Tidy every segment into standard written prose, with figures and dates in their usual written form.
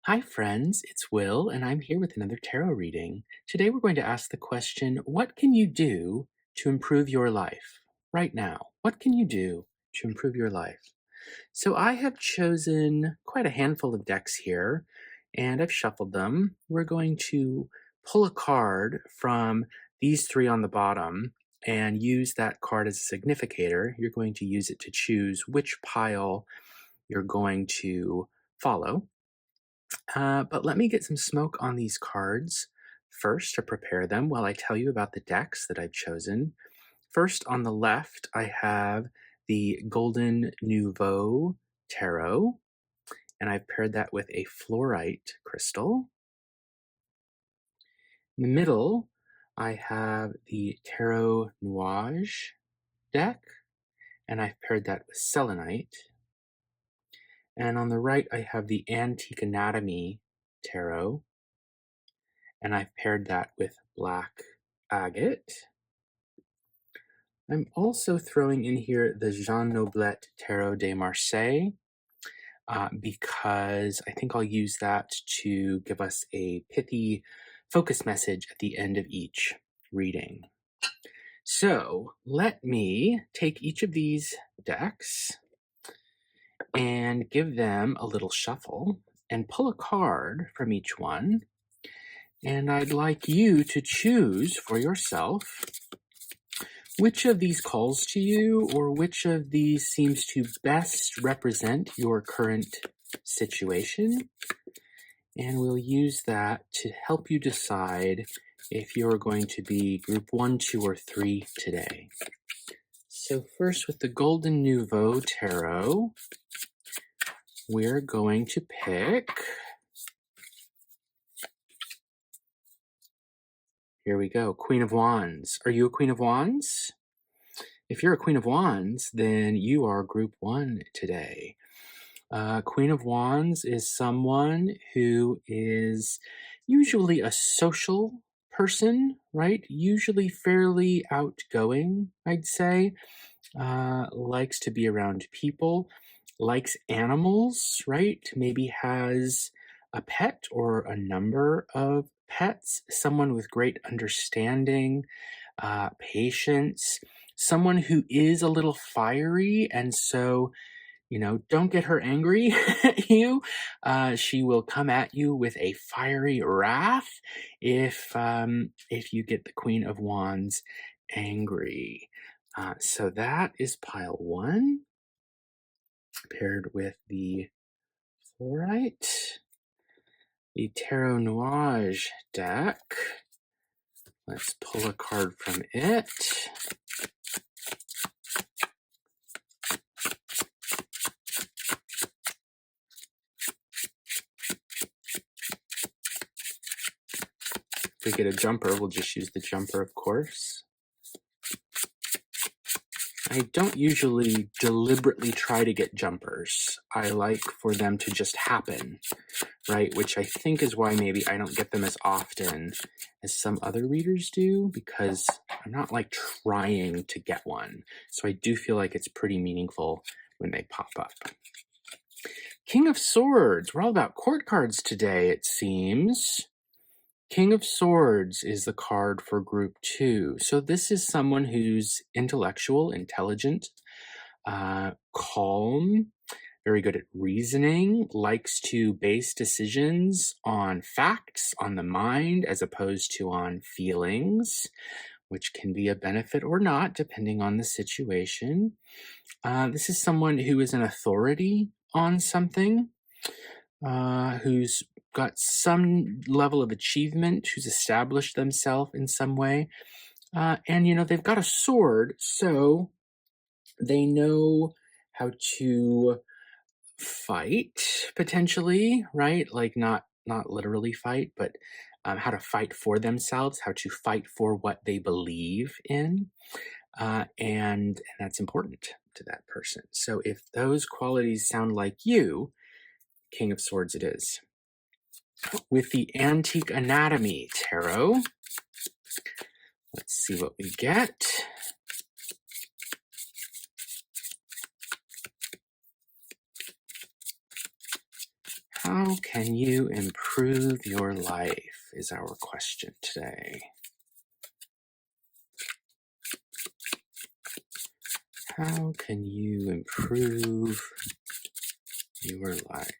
Hi, friends. It's Will, and I'm here with another tarot reading. Today, we're going to ask the question, what can you do to improve your life right now? What can you do to improve your life? So, I have chosen quite a handful of decks here, and I've shuffled them. We're going to pull a card from these three on the bottom and use that card as a significator. You're going to use it to choose which pile you're going to follow. But let me get some smoke on these cards first to prepare them while I tell you about the decks that I've chosen. First, on the left, I have the Golden Nouveau Tarot, and I've paired that with a fluorite crystal. In the middle, I have the Tarot Nuages deck, and I've paired that with selenite. And on the right, I have the Antique Anatomy Tarot, and I've paired that with black agate. I'm also throwing in here the Jean Noblet Tarot de Marseille because I think I'll use that to give us a pithy focus message at the end of each reading. So let me take each of these decks and give them a little shuffle and pull a card from each one. And I'd like you to choose for yourself which of these calls to you, or which of these seems to best represent your current situation. And we'll use that to help you decide if you're going to be group 1, 2, or 3 today. So first, with the Golden Nouveau Tarot, we're going to pick... Here we go, Queen of Wands. Are you a Queen of Wands? If you're a Queen of Wands, then you are group 1 today. Queen of Wands is someone who is usually a social person, right? Usually fairly outgoing, I'd say. Likes to be around people, likes animals, right? Maybe has a pet or a number of pets, someone with great understanding, patience, someone who is a little fiery, and so don't get her angry at you. She will come at you with a fiery wrath if you get the Queen of Wands angry. So that is pile 1, paired with the fluorite, the Tarot Nuages deck. Let's pull a card from it. If we get a jumper, we'll just use the jumper, of course. I don't usually deliberately try to get jumpers. I like for them to just happen, right? Which I think is why maybe I don't get them as often as some other readers do, because I'm not like trying to get one. So I do feel like it's pretty meaningful when they pop up. King of Swords. We're all about court cards today, it seems. King of Swords is the card for group 2. So this is someone who's intellectual, intelligent, calm, very good at reasoning, likes to base decisions on facts, on the mind, as opposed to on feelings, which can be a benefit or not, depending on the situation. This is someone who is an authority on something, who's got some level of achievement, who's established themselves in some way. And, they've got a sword, so they know how to fight, potentially, right? Like not literally fight, but how to fight for themselves, how to fight for what they believe in. And that's important to that person. So if those qualities sound like you, King of Swords it is. With the Antique Anatomy Tarot, let's see what we get. How can you improve your life is our question today. How can you improve your life?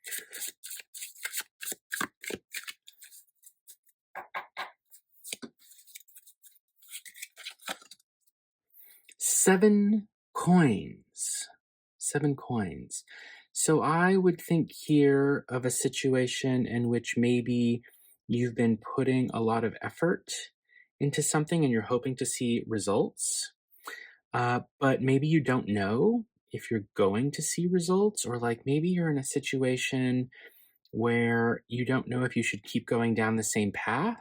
Seven coins. 7 coins. So I would think here of a situation in which maybe you've been putting a lot of effort into something and you're hoping to see results, but maybe you don't know if you're going to see results, or like maybe you're in a situation where you don't know if you should keep going down the same path.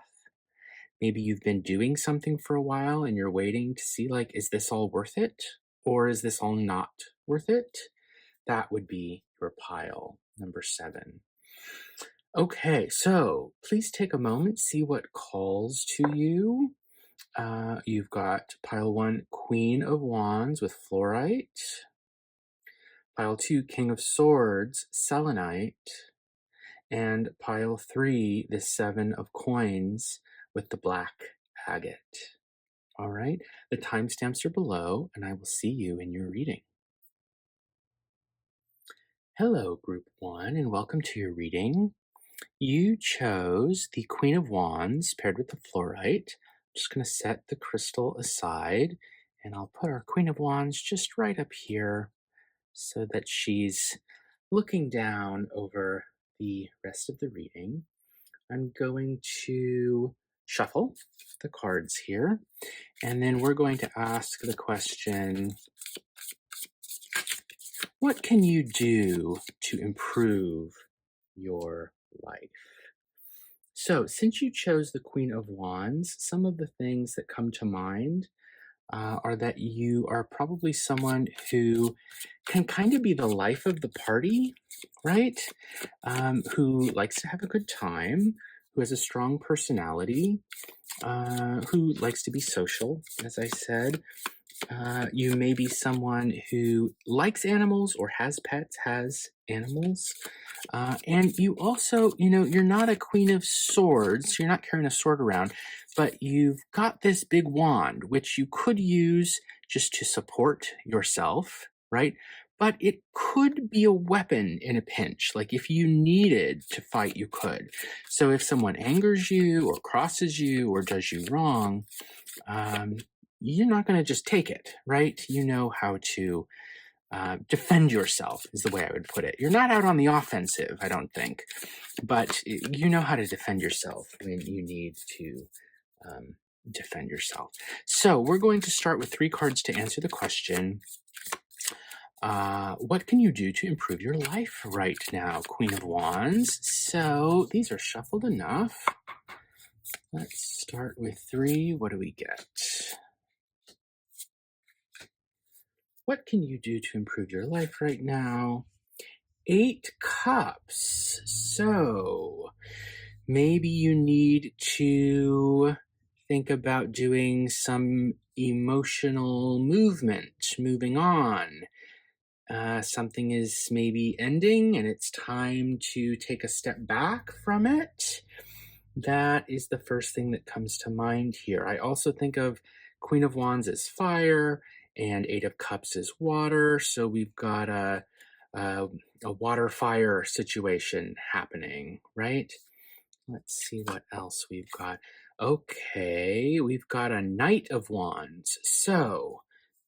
Maybe you've been doing something for a while and you're waiting to see, like, is this all worth it? Or is this all not worth it? That would be your pile number 7. Okay, so please take a moment, see what calls to you. You've got pile 1, Queen of Wands with Fluorite. Pile 2, King of Swords, Selenite. And pile 3, the 7 of Coins with the black agate. All right, the timestamps are below, and I will see you in your reading. Hello, Group 1, and welcome to your reading. You chose the Queen of Wands paired with the Fluorite. I'm just going to set the crystal aside, and I'll put our Queen of Wands just right up here so that she's looking down over the rest of the reading. I'm going to shuffle the cards here, and then we're going to ask the question, what can you do to improve your life? So, since you chose the Queen of Wands, some of the things that come to mind are that you are probably someone who can kind of be the life of the party, right? Who likes to have a good time, who has a strong personality, who likes to be social, as I said. You may be someone who likes animals or has pets, has animals. And you also, you're not a Queen of Swords. You're not carrying a sword around, but you've got this big wand, which you could use just to support yourself, right? But it could be a weapon in a pinch. Like if you needed to fight, you could. So if someone angers you or crosses you or does you wrong, you're not going to just take it, right? You know how to defend yourself, is the way I would put it. You're not out on the offensive, I don't think, but you know how to defend yourself when you need to defend yourself. So we're going to start with 3 cards to answer the question. What can you do to improve your life right now, Queen of Wands? So these are shuffled enough. Let's start with 3. What do we get? What can you do to improve your life right now? 8 cups. So maybe you need to think about doing some emotional movement, moving on. Something is maybe ending and it's time to take a step back from it. That is the first thing that comes to mind here. I also think of Queen of Wands as fire and 8 of Cups as water. So we've got a water fire situation happening, right? Let's see what else we've got. Okay, we've got a Knight of Wands. So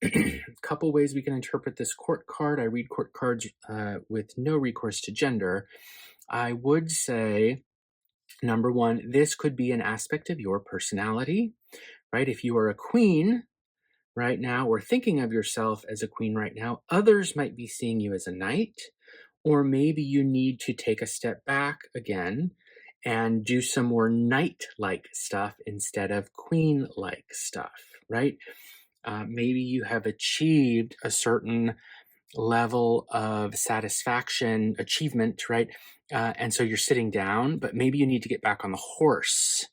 a couple ways we can interpret this court card. I read court cards with no recourse to gender. I would say, number 1, this could be an aspect of your personality, right? If you are a queen right now, or thinking of yourself as a queen right now, others might be seeing you as a knight, or maybe you need to take a step back again and do some more knight-like stuff instead of queen-like stuff, right? Maybe you have achieved a certain level of satisfaction, achievement, right? And so you're sitting down, but maybe you need to get back on the horse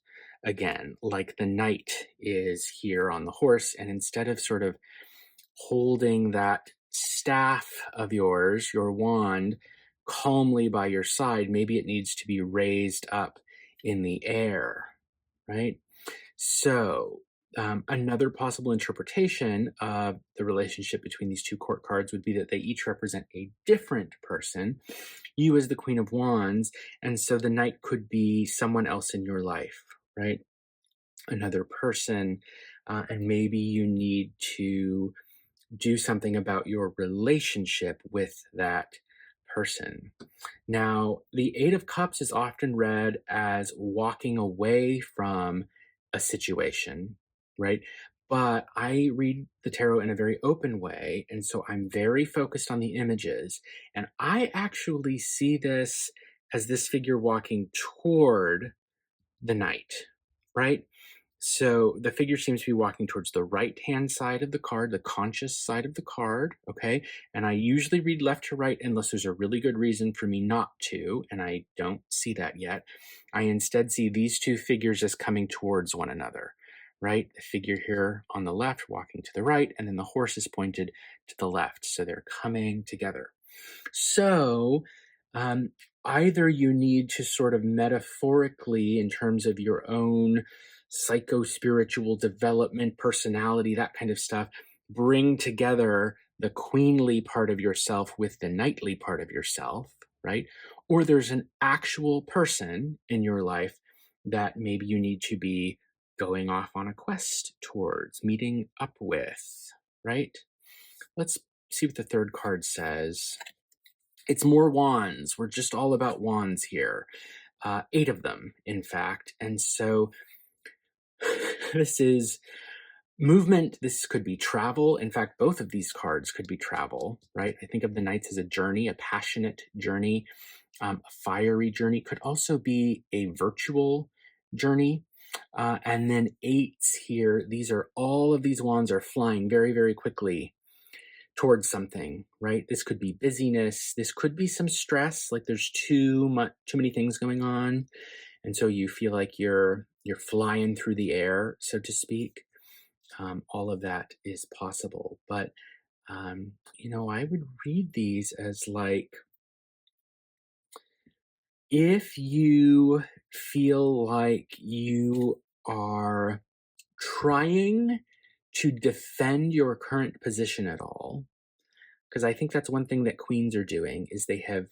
again, like the knight is here on the horse. And instead of sort of holding that staff of yours, your wand, calmly by your side. Maybe it needs to be raised up in the air, right? So, another possible interpretation of the relationship between these two court cards would be that they each represent a different person. You as the Queen of Wands, and so the Knight could be someone else in your life, right? Another person, and maybe you need to do something about your relationship with that person. Now, the Eight of Cups is often read as walking away from a situation, right? But I read the tarot in a very open way. And so I'm very focused on the images. And I actually see this as this figure walking toward the Knight, right? So the figure seems to be walking towards the right-hand side of the card, the conscious side of the card, okay? And I usually read left to right unless there's a really good reason for me not to, and I don't see that yet. I instead see these two figures as coming towards one another, right? The figure here on the left walking to the right, and then the horse is pointed to the left. So they're coming together. So, um, either you need to sort of metaphorically, in terms of your own psycho-spiritual development, personality, that kind of stuff, bring together the queenly part of yourself with the knightly part of yourself, right? Or there's an actual person in your life that maybe you need to be going off on a quest towards, meeting up with, right? Let's see what the third card says. It's more wands. We're just all about wands here. 8 of them, in fact. And so this is movement. This could be travel. In fact, both of these cards could be travel, right? I think of the Knights as a journey, a passionate journey, a fiery journey. Could also be a virtual journey. And then 8s here. These are all of these wands are flying very, very quickly towards something, right? This could be busyness. This could be some stress, like there's too many things going on, and so you feel like you're flying through the air, so to speak. All of that is possible, but I would read these as like, if you feel like you are trying to defend your current position at all, because I think that's one thing that queens are doing, is they have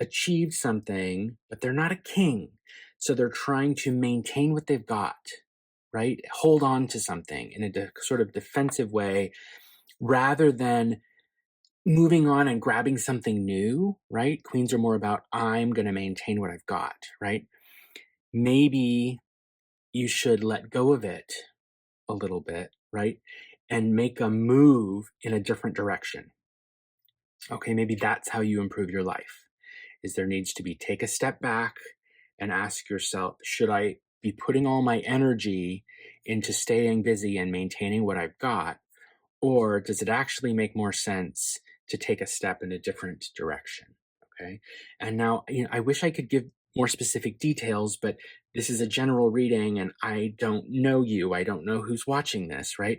achieved something, but they're not a king. So they're trying to maintain what they've got, right? Hold on to something in a sort of defensive way rather than moving on and grabbing something new, right? Queens are more about, I'm going to maintain what I've got, right? Maybe you should let go of it a little bit, right? And make a move in a different direction. Okay, maybe that's how you improve your life. Is there needs to be take a step back and ask yourself, should I be putting all my energy into staying busy and maintaining what I've got? Or does it actually make more sense to take a step in a different direction? Okay. And now, I wish I could give more specific details, but this is a general reading and I don't know you. I don't know who's watching this, right?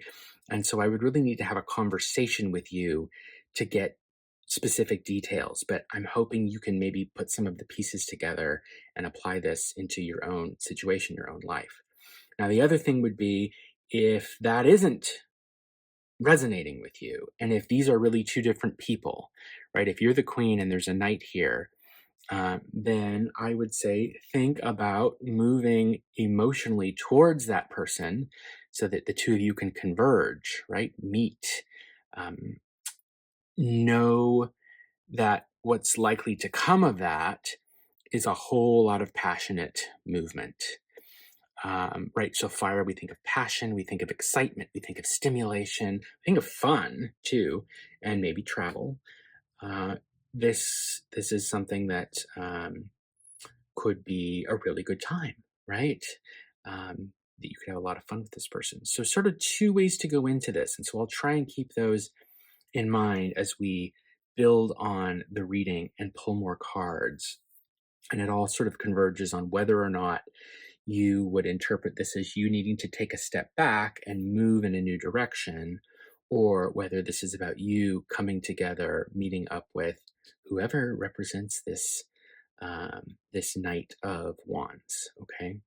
And so I would really need to have a conversation with you to get specific details, but I'm hoping you can maybe put some of the pieces together and apply this into your own situation, your own life. Now, the other thing would be, if that isn't resonating with you, and if these are really two different people, right? If you're the queen and there's a knight here, then I would say think about moving emotionally towards that person so that the two of you can converge, right? Meet. Know that what's likely to come of that is a whole lot of passionate movement. Right? So fire, we think of passion, we think of excitement, we think of stimulation, we think of fun too, and maybe travel. This is something that could be a really good time, right? That you could have a lot of fun with this person. So sort of two ways to go into this. And so I'll try and keep those in mind as we build on the reading and pull more cards. And it all sort of converges on whether or not you would interpret this as you needing to take a step back and move in a new direction, or whether this is about you coming together, meeting up with whoever represents this Knight of Wands. Okay.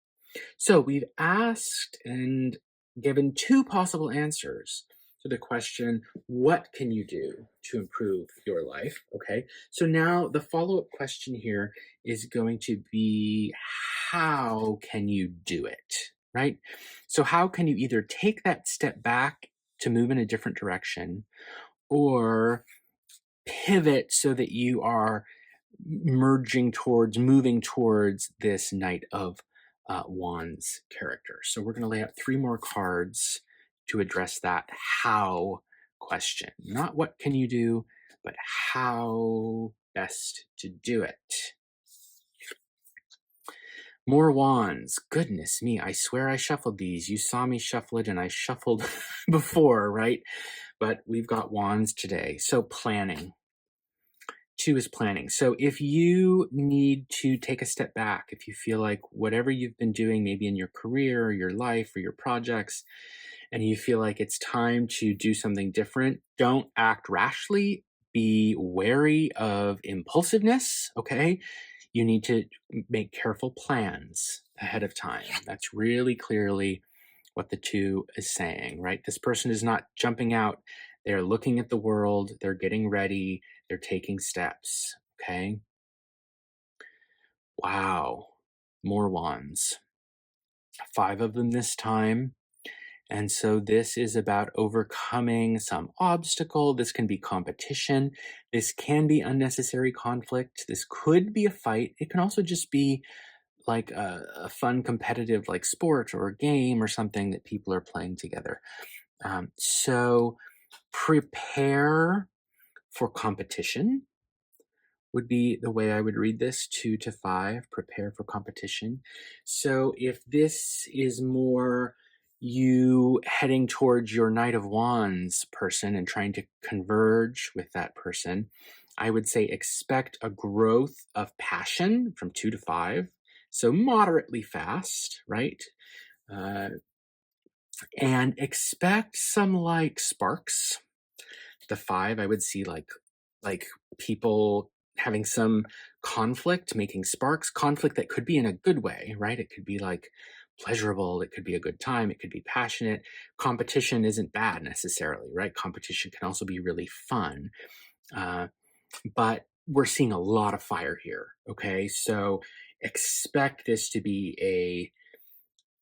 So we've asked and given two possible answers to the question, what can you do to improve your life? Okay. So now the follow up question here is going to be, how can you do it? Right. So, how can you either take that step back to move in a different direction, or pivot so that you are moving towards this Knight of Wands character? So we're going to lay out three more cards to address that how question. Not what can you do, but how best to do it. More wands. Goodness me, I swear I shuffled these. You saw me shuffle it and I shuffled before, right? But we've got wands today. So planning. Two is planning. So if you need to take a step back, if you feel like whatever you've been doing, maybe in your career or your life or your projects, and you feel like it's time to do something different, don't act rashly. Be wary of impulsiveness, okay? You need to make careful plans ahead of time. That's really clearly what the two is saying, right? This person is not jumping out. They're looking at the world, they're getting ready, they're taking steps, okay? Wow, more wands. Five of them this time. And so this is about overcoming some obstacle. This can be competition. This can be unnecessary conflict. This could be a fight. It can also just be like a fun competitive like sport or a game or something that people are playing together. So prepare for competition would be the way I would read this. 2 to 5, prepare for competition. So if this is more you heading towards your Knight of Wands person and trying to converge with that person, I would say expect a growth of passion from 2 to 5. So moderately fast, right? Uh, and expect some like sparks. The 5, I would see like people having some conflict, making sparks, conflict that could be in a good way, right? It could be like pleasurable, it could be a good time, it could be passionate. Competition isn't bad necessarily, right? Competition can also be really fun. But we're seeing a lot of fire here, okay? So expect this to be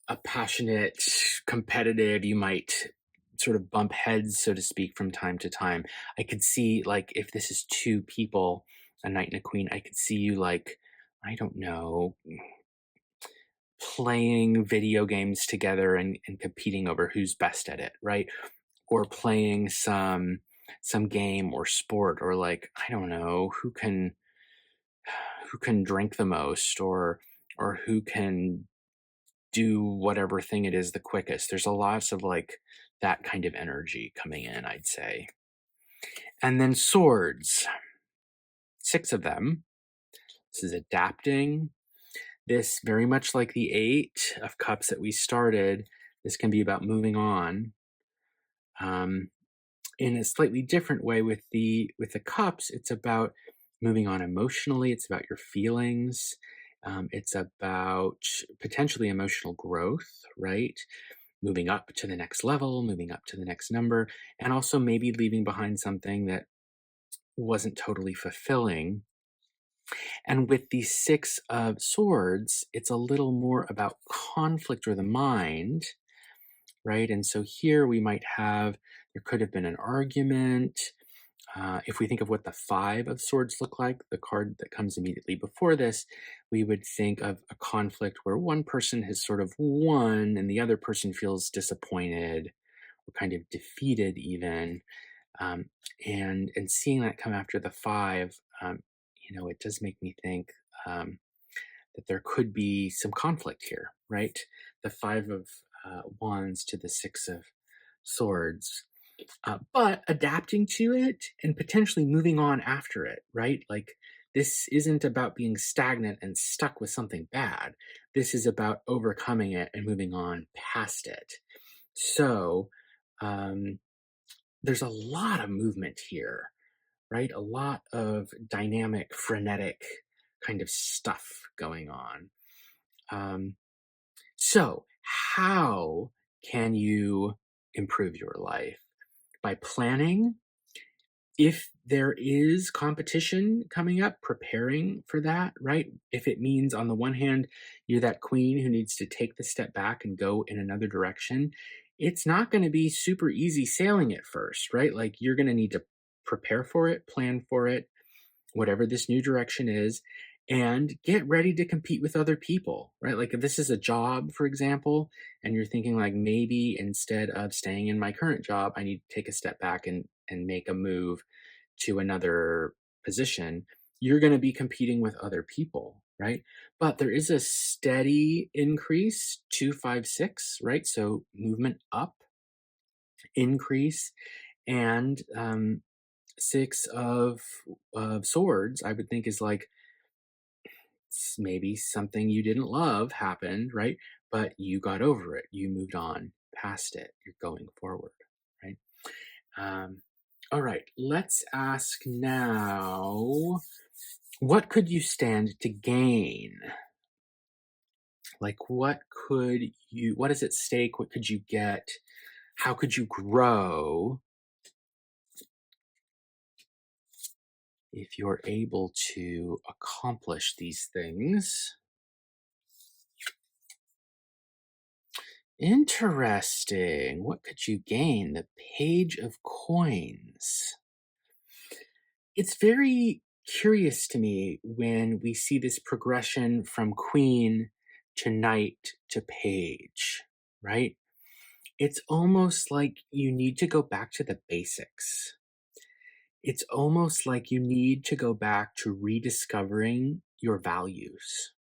a passionate, competitive, you might sort of bump heads, so to speak, from time to time. I could see, like, if this is two people, a knight and a queen, I could see you, like, I don't know, playing video games together and competing over who's best at it, right? Or playing some game or sport, or like, I don't know, who can drink the most, or who can do whatever thing it is the quickest. There's a lot of like that kind of energy coming in, I'd say. And then swords, 6 of them. This is adapting. This, very much like the 8 of Cups that we started, this can be about moving on. In a slightly different way with the Cups, it's about moving on emotionally. It's about your feelings. It's about potentially emotional growth, right? Moving up to the next level, moving up to the next number, and also maybe leaving behind something that wasn't totally fulfilling. And with the 6 of Swords, it's a little more about conflict or the mind, right? And so here we might have, there could have been an argument. If we think of what the 5 of Swords look like, the card that comes immediately before this, we would think of a conflict where one person has sort of won and the other person feels disappointed or kind of defeated even. Um, and seeing that come after the 5, it does make me think that there could be some conflict here, right? The 5 of Wands to the 6 of Swords. But adapting to it and potentially moving on after it, right? Like, this isn't about being stagnant and stuck with something bad. This is about overcoming it and moving on past it. So, there's a lot of movement here, right? A lot of dynamic, frenetic kind of stuff going on. Um, so, how can you improve your life? By planning, if there is competition coming up, preparing for that, right? If it means, on the one hand, you're that queen who needs to take the step back and go in another direction, it's not going to be super easy sailing at first, right? Like, you're going to need to prepare for it, plan for it, whatever this new direction is, and get ready to compete with other people, right? Like, if this is a job, for example, and you're thinking, like, maybe instead of staying in my current job, I need to take a step back and make a move to another position, you're going to be competing with other people, right? But there is a steady increase, 256, right? So movement up, increase, and six of swords, I would think, is like maybe something you didn't love happened, right? But you got over it. You moved on past it. You're going forward, right? Um, all right, let's ask now, what could you stand to gain? Like, what is at stake? What could you get? How could you grow if you're able to accomplish these things? Interesting. What could you gain? The Page of Coins. It's very curious to me when we see this progression from queen to knight to page, right? It's almost like you need to go back to the basics. It's almost like you need to go back to rediscovering your values,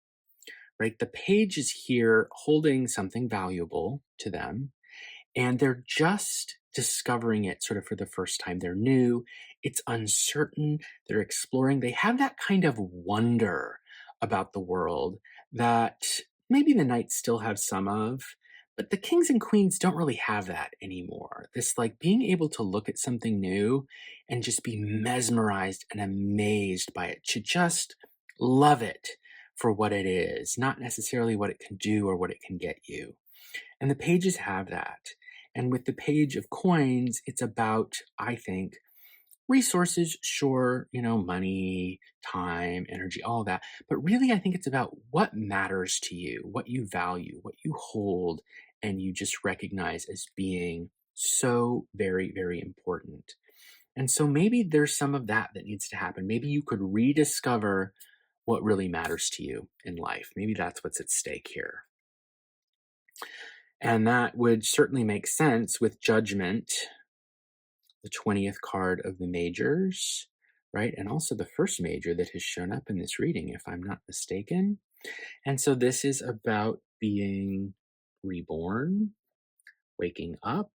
right? The page is here holding something valuable to them, and they're just discovering it sort of for the first time. They're new, it's uncertain, they're exploring. They have that kind of wonder about the world that maybe the knights still have some of, but the kings and queens don't really have that anymore. This, like, being able to look at something new and just be mesmerized and amazed by it, to just love it for what it is, not necessarily what it can do or what it can get you. And the pages have that. And with the Page of Coins, it's about, I think, resources, sure, money, time, energy, all that. But really, I think it's about what matters to you, what you value, what you hold, and you just recognize as being so very, very important. And so maybe there's some of that that needs to happen. Maybe you could rediscover what really matters to you in life. Maybe that's what's at stake here. And that would certainly make sense with Judgment, the 20th card of the majors, right? And also the first major that has shown up in this reading, if I'm not mistaken. And so this is about being reborn, waking up.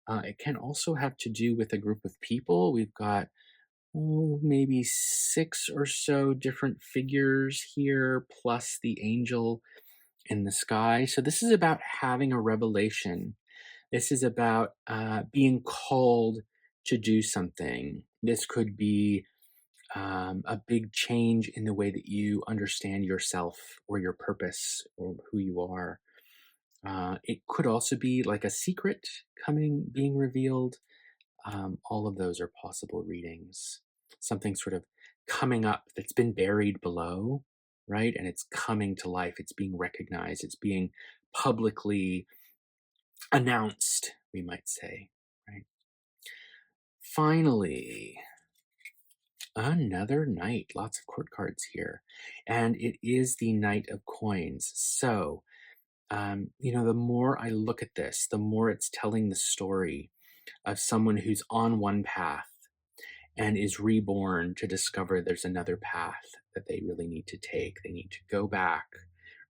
It can also have to do with a group of people. We've got maybe 6 or so different figures here, plus the angel in the sky. So this is about having a revelation. This is about being called to do something. This could be a big change in the way that you understand yourself or your purpose or who you are. It could also be like a secret being revealed. All of those are possible readings. Something sort of coming up that's been buried below, right? And it's coming to life. It's being recognized. It's being publicly announced, we might say, right? Finally, another knight. Lots of court cards here. And it is the Knight of Coins. So, the more I look at this, the more it's telling the story of someone who's on one path and is reborn to discover there's another path that they really need to take. They need to go back,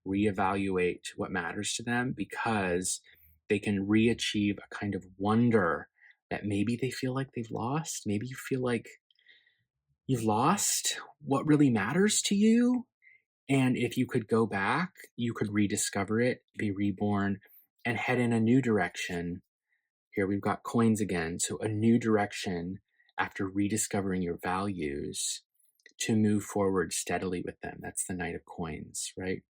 reevaluate what matters to them, because they can re-achieve a kind of wonder that maybe they feel like they've lost. Maybe you feel like you've lost what really matters to you. And if you could go back, you could rediscover it, be reborn, and head in a new direction. Here we've got coins again. So a new direction after rediscovering your values, to move forward steadily with them. That's the Knight of Coins, right?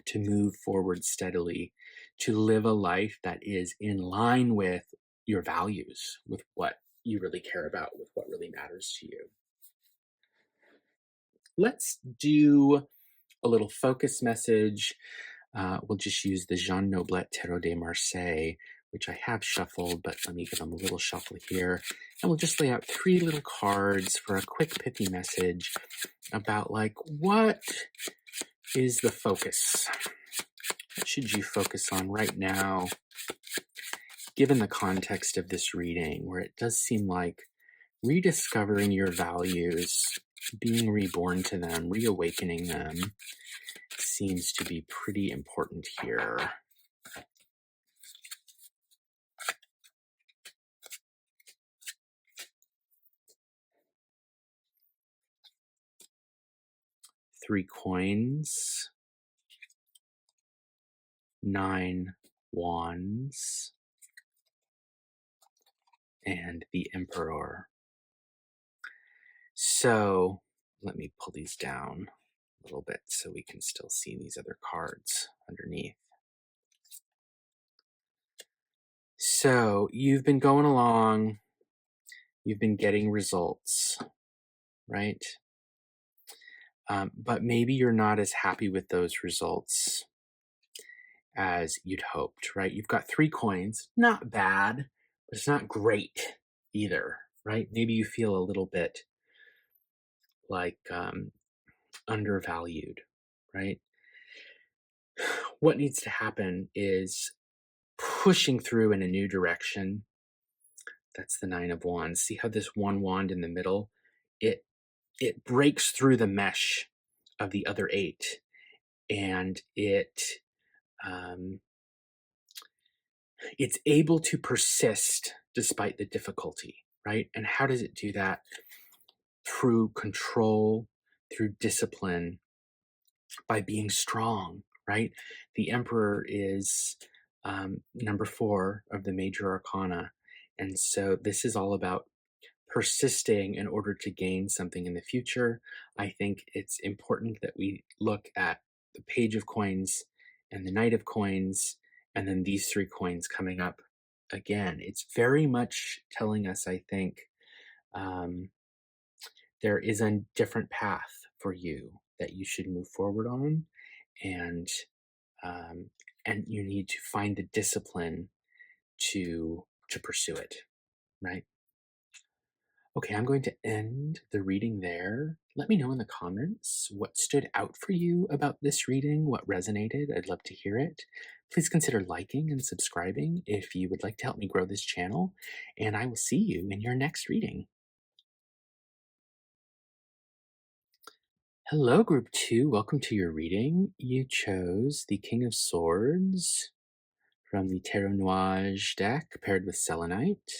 To move forward steadily, to live a life that is in line with your values, with what you really care about, with what really matters to you. Let's do a little focus message. We'll just use the Jean Noblet Tarot de Marseille, which I have shuffled, but let me give them a little shuffle here. And we'll just lay out 3 little cards for a quick pithy message about like, what is the focus? What should you focus on right now, given the context of this reading, where it does seem like rediscovering your values, being reborn to them, reawakening them, seems to be pretty important here. Three coins, 9 wands, and the Emperor. So let me pull these down a little bit so we can still see these other cards underneath. So you've been going along, you've been getting results, right? But maybe you're not as happy with those results as you'd hoped, right? You've got 3 coins, not bad, but it's not great either, right? Maybe you feel a little bit like undervalued, right? What needs to happen is pushing through in a new direction. That's the 9 of Wands. See how this one wand in the middle, it breaks through the mesh of the other 8, and it's able to persist despite the difficulty, right? And how does it do that? Through control, through discipline, by being strong, right? The Emperor is number 4 of the major arcana. And so this is all about persisting in order to gain something in the future. I think it's important that we look at the Page of Coins and the Knight of Coins, and then these 3 coins coming up again. It's very much telling us, I think, there is a different path for you that you should move forward on, and you need to find the discipline to pursue it, right? Okay, I'm going to end the reading there. Let me know in the comments what stood out for you about this reading, what resonated. I'd love to hear it. Please consider liking and subscribing if you would like to help me grow this channel, and I will see you in your next reading. Hello, Group 2. Welcome to your reading. You chose the King of Swords from the Tarot Nuages deck paired with Selenite.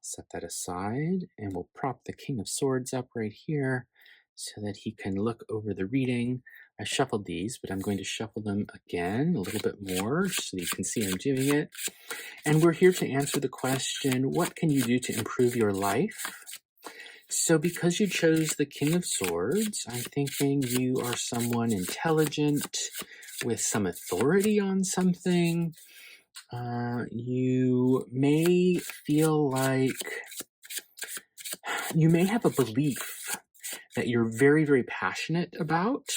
Set that aside, and we'll prop the King of Swords up right here so that he can look over the reading. I shuffled these, but I'm going to shuffle them again a little bit more so you can see I'm doing it. And we're here to answer the question, what can you do to improve your life? So because you chose the King of Swords, I'm thinking you are someone intelligent with some authority on something. You may feel like you may have a belief that you're very, very passionate about,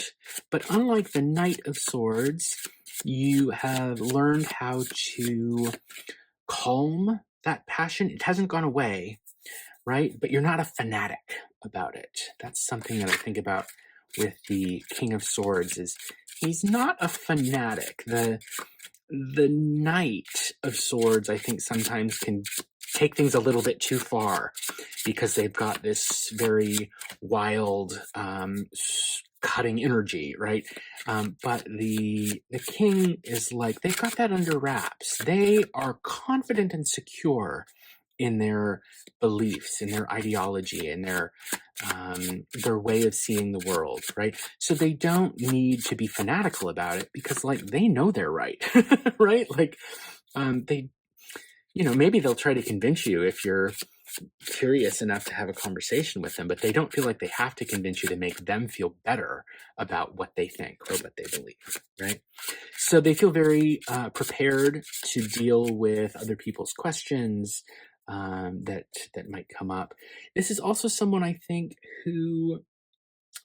but unlike the Knight of Swords, you have learned how to calm that passion. It hasn't gone away, right? But you're not a fanatic about it. That's something that I think about with the King of Swords, is he's not a fanatic. The Knight of Swords, I think, sometimes can take things a little bit too far because they've got this very wild, cutting energy, right? But the King is like, they've got that under wraps. They are confident and secure in their beliefs, in their ideology, in their way of seeing the world, right? So they don't need to be fanatical about it because, like, they know they're right, right? Like, they, maybe they'll try to convince you if you're curious enough to have a conversation with them, but they don't feel like they have to convince you to make them feel better about what they think or what they believe, right? So they feel very prepared to deal with other people's questions that might come up. This is also someone I think who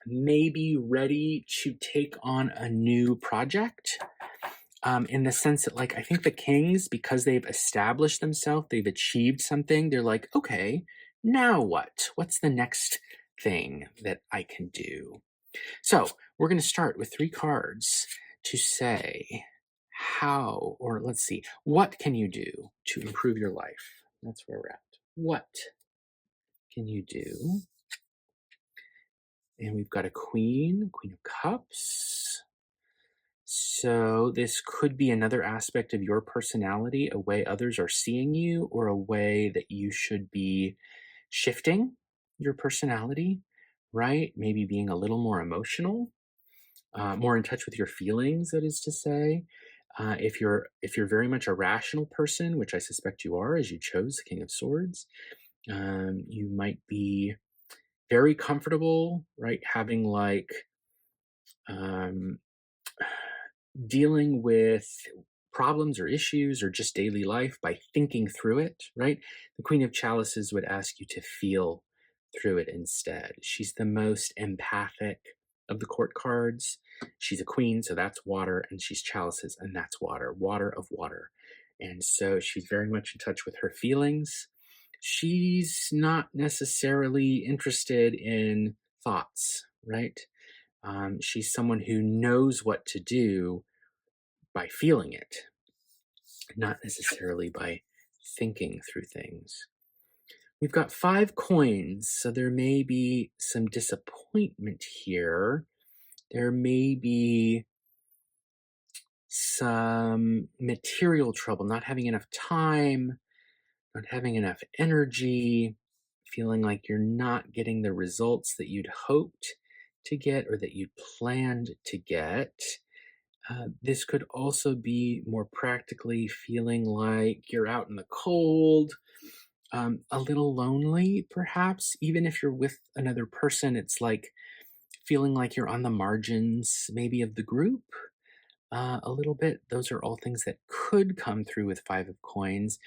may be ready to take on a new project. In the sense that, like, I think the kings, because they've established themselves, they've achieved something, they're like, okay, now what? What's the next thing that I can do? So we're going to start with 3 cards to say how, or let's see, what can you do to improve your life? That's where we're at. What can you do? And we've got a Queen of Cups. So this could be another aspect of your personality, a way others are seeing you, or a way that you should be shifting your personality, right? Maybe being a little more emotional, more in touch with your feelings, that is to say. If you're very much a rational person, which I suspect you are, as you chose the King of Swords, you might be very comfortable, right? Having like um, dealing with problems or issues or just daily life by thinking through it, right? The Queen of Chalices would ask you to feel through it instead. She's the most empathic of the court cards. She's a queen, so that's water, and she's chalices, and that's water, water of water. And so she's very much in touch with her feelings. She's not necessarily interested in thoughts, right? She's someone who knows what to do by feeling it, not necessarily by thinking through things. We've got 5 coins, so there may be some disappointment here. There may be some material trouble, not having enough time, not having enough energy, feeling like you're not getting the results that you'd hoped to get or that you planned to get. This could also be more practically feeling like you're out in the cold, a little lonely, perhaps. Even if you're with another person, it's like feeling like you're on the margins, maybe, of the group a little bit. Those are all things that could come through with 5 of Coins.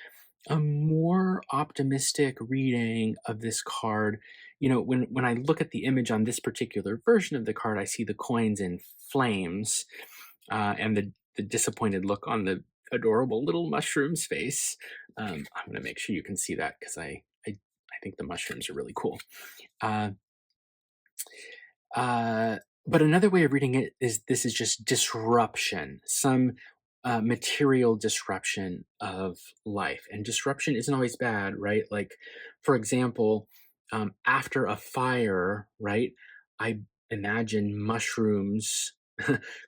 A more optimistic reading of this card, when I look at the image on this particular version of the card, I see the coins in flames, and the disappointed look on the adorable little mushroom's face. I'm going to make sure you can see that because I think the mushrooms are really cool. Uh, uh, but another way of reading it is this is just disruption, some material disruption of life. And disruption isn't always bad, right? Like, for example, after a fire, right? I imagine mushrooms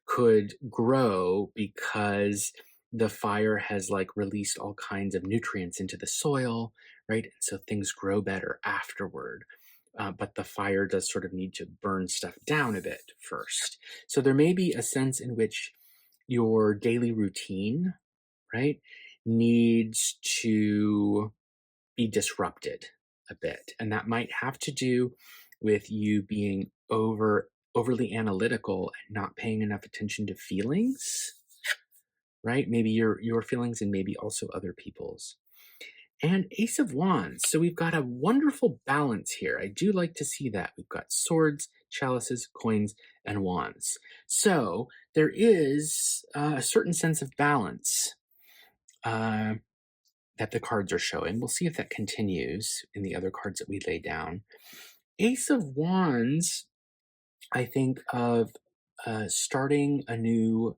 could grow because the fire has like released all kinds of nutrients into the soil, right? And so things grow better afterward. But the fire does sort of need to burn stuff down a bit first. So there may be a sense in which your daily routine, right, needs to be disrupted a bit. And that might have to do with you being overly analytical and not paying enough attention to feelings, right? Maybe your feelings and maybe also other people's. And Ace of Wands. So we've got a wonderful balance here. I do like to see that. We've got swords, chalices, coins, and wands. So there is a certain sense of balance that the cards are showing. We'll see if that continues in the other cards that we lay down. Ace of Wands, I think of starting a new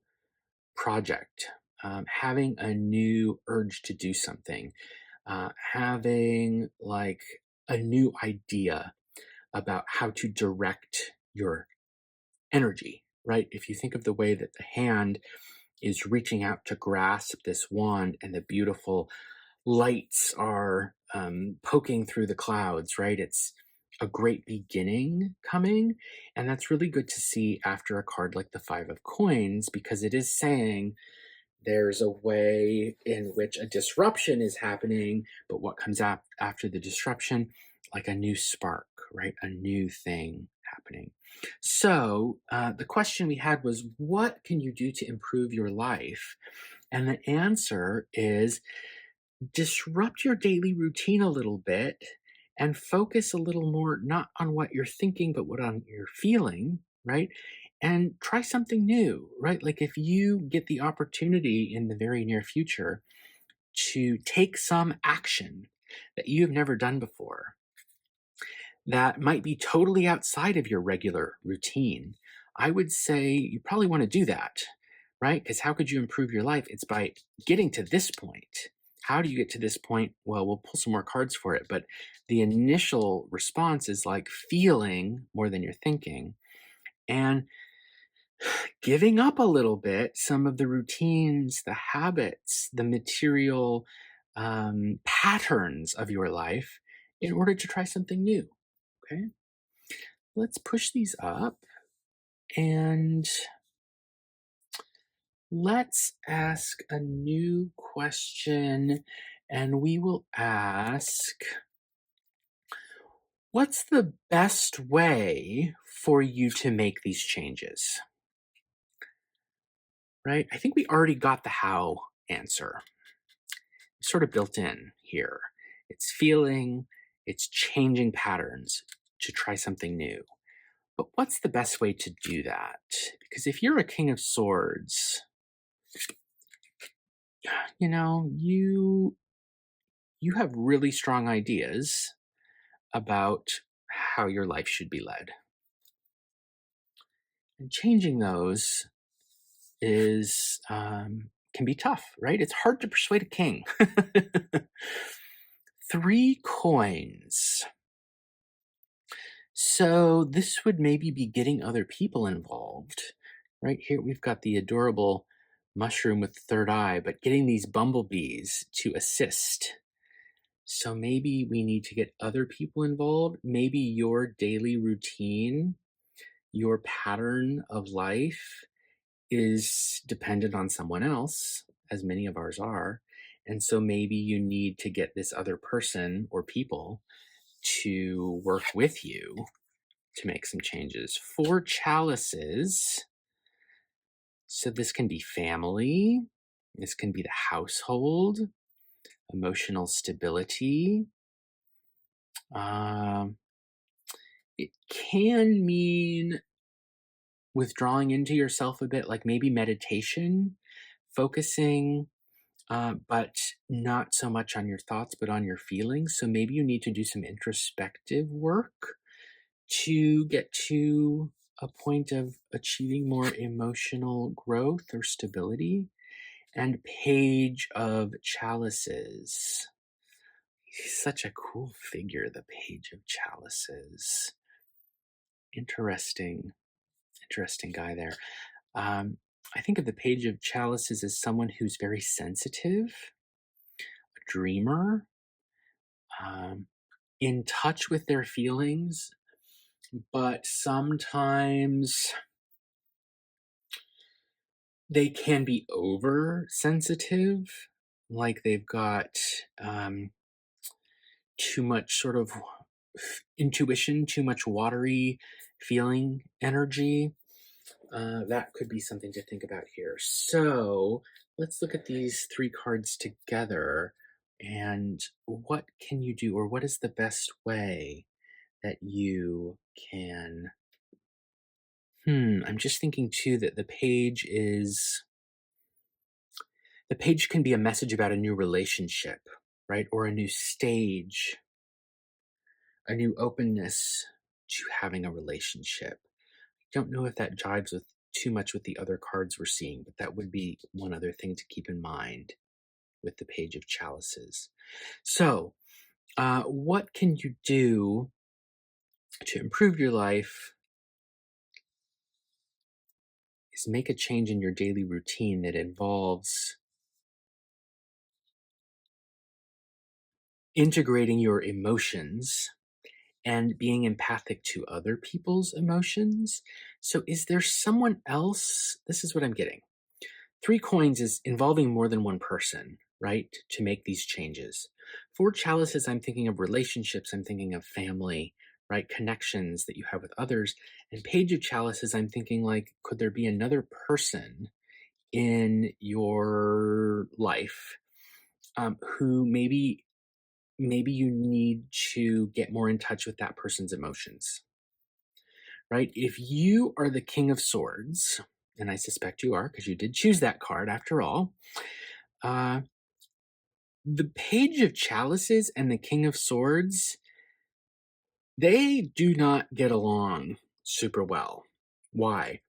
project, having a new urge to do something, having like a new idea about how to direct your energy, right? If you think of the way that the hand is reaching out to grasp this wand and the beautiful lights are poking through the clouds, right? It's a great beginning coming. And that's really good to see after a card like the 5 of Coins, because it is saying There's a way in which a disruption is happening, but what comes up after the disruption, like a new spark, right? A new thing happening. So the question we had was, what can you do to improve your life? And the answer is disrupt your daily routine a little bit and focus a little more not on what you're thinking but what on you're feeling, right? And try something new, right? Like if you get the opportunity in the very near future to take some action that you've never done before that might be totally outside of your regular routine, I would say you probably want to do that, right? Because how could you improve your life? It's by getting to this point. How do you get to this point? Well, we'll pull some more cards for it, but the initial response is like feeling more than you're thinking and giving up a little bit some of the routines, the habits, the material patterns of your life in order to try something new. Okay. Let's push these up and let's ask a new question. And we will ask, what's the best way for you to make these changes? Right? I think we already got the how answer. It's sort of built in here. It's feeling, it's changing patterns to try something new. But what's the best way to do that? Because if you're a King of Swords, you know, you have really strong ideas about how your life should be led. And changing those is can be tough, right? It's hard to persuade a king. 3 coins. So this would maybe be getting other people involved. Right here, we've got the adorable mushroom with the third eye, but getting these bumblebees to assist. So maybe we need to get other people involved. Maybe your daily routine, your pattern of life is dependent on someone else, as many of ours are. And so maybe you need to get this other person or people to work with you to make some changes. 4 chalices. So this can be family, this can be the household, emotional stability. It can mean withdrawing into yourself a bit, like maybe meditation, focusing, but not so much on your thoughts, but on your feelings. So maybe you need to do some introspective work to get to a point of achieving more emotional growth or stability. And Page of Chalices. He's such a cool figure, the Page of Chalices. Interesting guy there. I think of the Page of Chalices as someone who's very sensitive, a dreamer, in touch with their feelings, but sometimes they can be oversensitive, like they've got too much sort of intuition, too much watery feeling energy. That could be something to think about here. So let's look at these 3 cards together and what can you do, or what is the best way that you can. I'm just thinking too that the page can be a message about a new relationship, right? Or a new stage, a new openness to having a relationship. Don't know if that jives with too much with the other cards we're seeing, but that would be one other thing to keep in mind with the Page of Chalices. So, what can you do to improve your life is make a change in your daily routine that involves integrating your emotions and being empathic to other people's emotions. So, is there someone else? This is what I'm getting. Three coins is involving more than one person, right, to make these changes. Four chalices, I'm thinking of relationships, I'm thinking of family, right, connections that you have with others. And page of chalices, I'm thinking like, could there be another person in your life who maybe you need to get more in touch with that person's emotions, right? If you are the King of Swords, and I suspect you are because you did choose that card after all, uh, the Page of Chalices and the King of Swords, they do not get along super well. Why?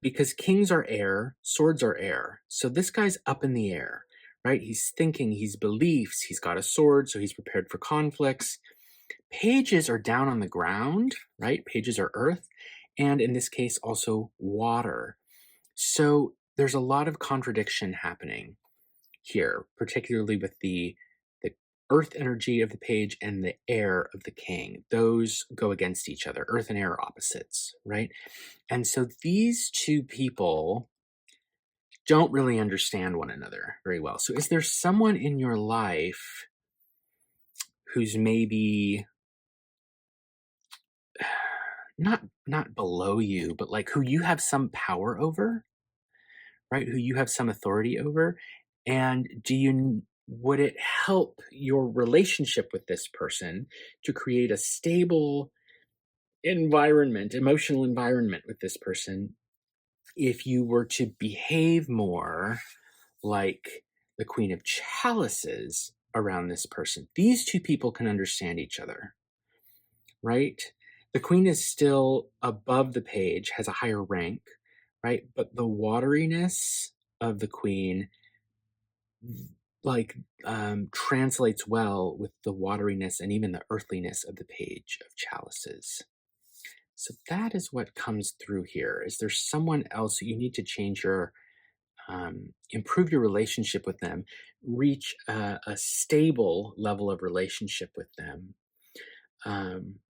Because kings are air, swords are air. So this guy's up in the air, right? He's thinking, he's beliefs, he's got a sword, so he's prepared for conflicts. Pages are down on the ground, right? Pages are earth, and in this case, also water. So there's a lot of contradiction happening here, particularly with the earth energy of the page and the air of the king. Those go against each other. Earth and air are opposites, right? And so these two people don't really understand one another very well. So is there someone in your life who's maybe not below you, but like who you have some power over, right? Who you have some authority over? And would it help your relationship with this person to create a stable environment, emotional environment with this person if you were to behave more like the Queen of Chalices around this person? These two people can understand each other, right? The Queen is still above the page, has a higher rank, right? But the wateriness of the Queen like translates well with the wateriness and even the earthliness of the Page of Chalices. So that is what comes through here. Is there someone else you need to change your improve your relationship with them, reach a stable level of relationship with them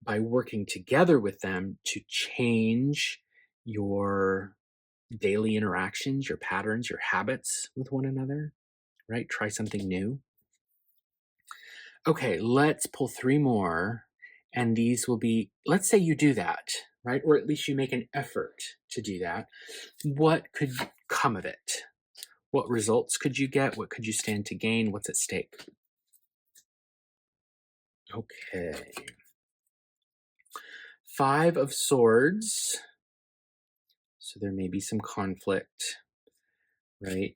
by working together with them to change your daily interactions, your patterns, your habits with one another, right? Try something new. Okay, let's pull three more. And these will be, let's say you do that, right? Or at least you make an effort to do that. What could come of it? What results could you get? What could you stand to gain? What's at stake? Okay. Five of Swords. So there may be some conflict, right?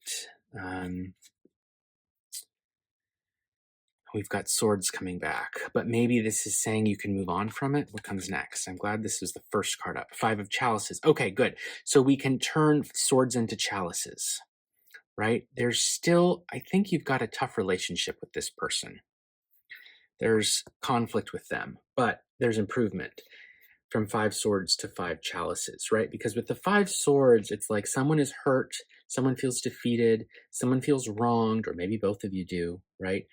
We've got swords coming back, but maybe this is saying you can move on from it. What comes next? I'm glad this is the first card up. Five of Chalices. Okay, good. So we can turn swords into chalices, right? There's still, I think you've got a tough relationship with this person. There's conflict with them, but there's improvement from five swords to five chalices, right? Because with the five swords, it's like someone is hurt, someone feels defeated, someone feels wronged, or maybe both of you do, right?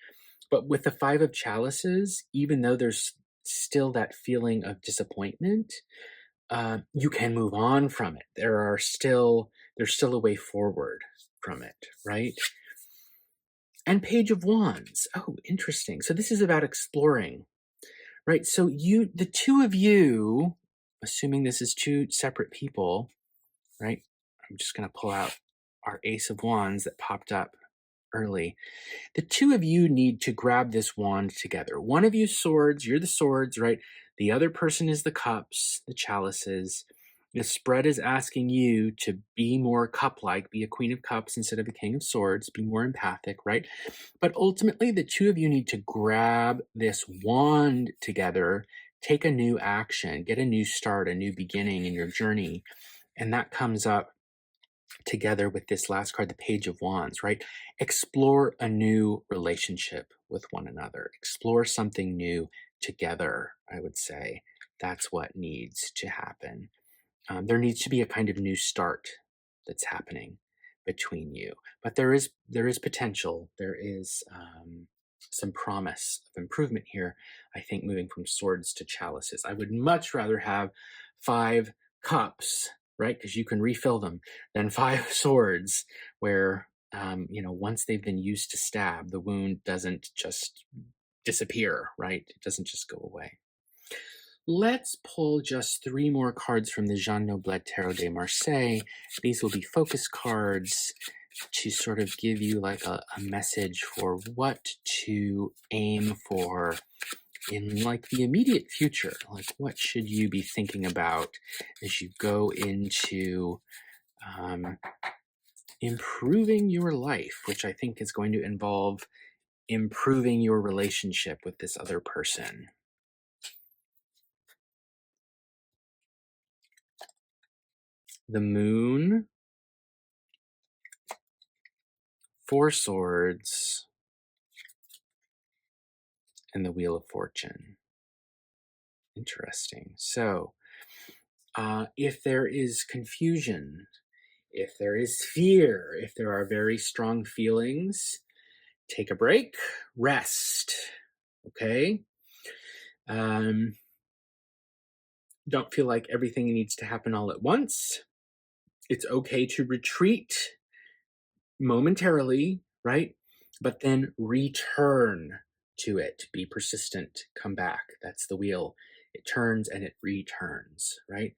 But with the five of chalices, even though there's still that feeling of disappointment, you can move on from it. There's still a way forward from it, right? And Page of Wands. Oh, interesting. So this is about exploring, right? So the two of you, assuming this is two separate people, right? I'm just going to pull out our Ace of Wands that popped up early. The two of you need to grab this wand together. One of you swords, you're the swords, right? The other person is the cups, the chalices. The spread is asking you to be more cup-like, be a Queen of Cups instead of a King of Swords, be more empathic, right? But ultimately, the two of you need to grab this wand together, take a new action, get a new start, a new beginning in your journey. And that comes up together with this last card, the Page of Wands, right? Explore a new relationship with one another. Explore something new together, I would say. That's what needs to happen. There needs to be a kind of new start that's happening between you. But there is potential. There is some promise of improvement here, I think, moving from swords to chalices. I would much rather have five cups, right? Because you can refill them. Then 5 swords, where once they've been used to stab, the wound doesn't just disappear, right? It doesn't just go away. Let's pull just 3 more cards from the Jean Noblet Tarot de Marseille. These will be focus cards to sort of give you like a message for what to aim for in like the immediate future. Like, what should you be thinking about as you go into improving your life, which I think is going to involve improving your relationship with this other person. The Moon, 4 Swords, and the Wheel of Fortune. Interesting. So, if there is confusion, if there is fear, if there are very strong feelings, take a break, rest, okay? Don't feel like everything needs to happen all at once. It's okay to retreat momentarily, right? But then return to it. Be persistent. Come back. That's the wheel. It turns and it returns, right?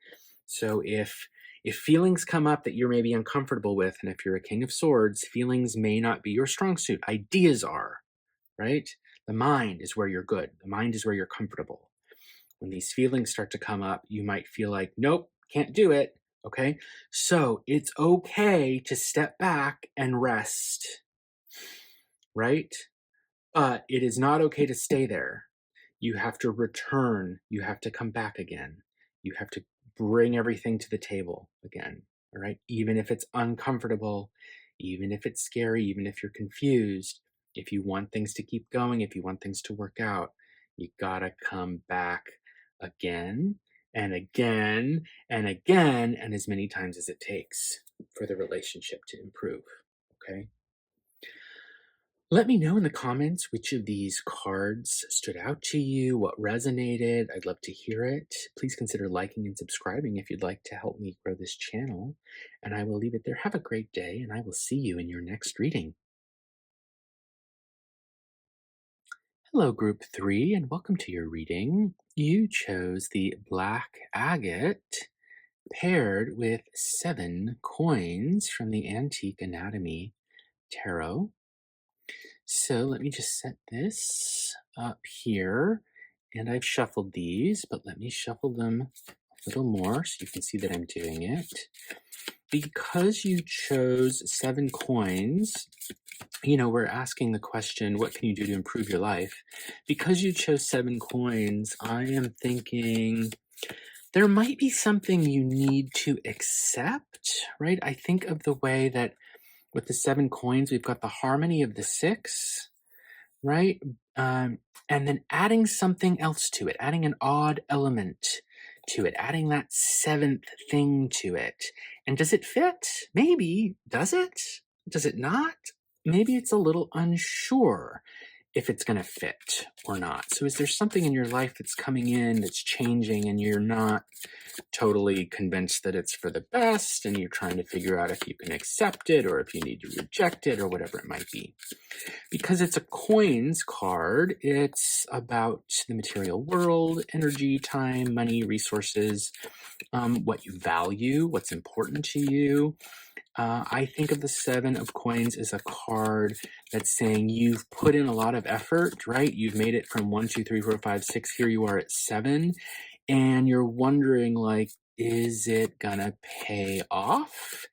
So if feelings come up that you're maybe uncomfortable with, and if you're a King of Swords, feelings may not be your strong suit. Ideas are, right? The mind is where you're good. The mind is where you're comfortable. When these feelings start to come up, you might feel like, nope, can't do it. Okay. So it's okay to step back and rest, right? But it is not okay to stay there. You have to return. You have to come back again. You have to bring everything to the table again. All right. Even if it's uncomfortable, even if it's scary, even if you're confused, if you want things to keep going, if you want things to work out, you gotta come back again and again and again, and as many times as it takes for the relationship to improve. Okay. Let me know in the comments which of these cards stood out to you, what resonated. I'd love to hear it. Please consider liking and subscribing if you'd like to help me grow this channel. And I will leave it there. Have a great day, and I will see you in your next reading. Hello, Group 3, and welcome to your reading. You chose the Black Agate paired with 7 coins from the Antique Anatomy Tarot. So let me just set this up here, and I've shuffled these, but let me shuffle them a little more so you can see that I'm doing it. Because you chose 7 coins, we're asking the question, what can you do to improve your life? Because you chose 7 coins, I am thinking there might be something you need to accept, right? I think of the way that with the 7 coins, we've got the harmony of the 6, right? And then adding something else to it, adding an odd element to it, adding that 7th thing to it. And does it fit? Maybe. Does it? Does it not? Maybe it's a little unsure if it's going to fit or not. So is there something in your life that's coming in, that's changing, and you're not totally convinced that it's for the best, and you're trying to figure out if you can accept it or if you need to reject it or whatever it might be? Because it's a coins card, it's about the material world, energy, time, money, resources, what you value, what's important to you. I think of the 7 of coins as a card that's saying you've put in a lot of effort, right? You've made it from 1, 2, 3, 4, 5, 6. Here you are at 7. And you're wondering, like, is it gonna pay off?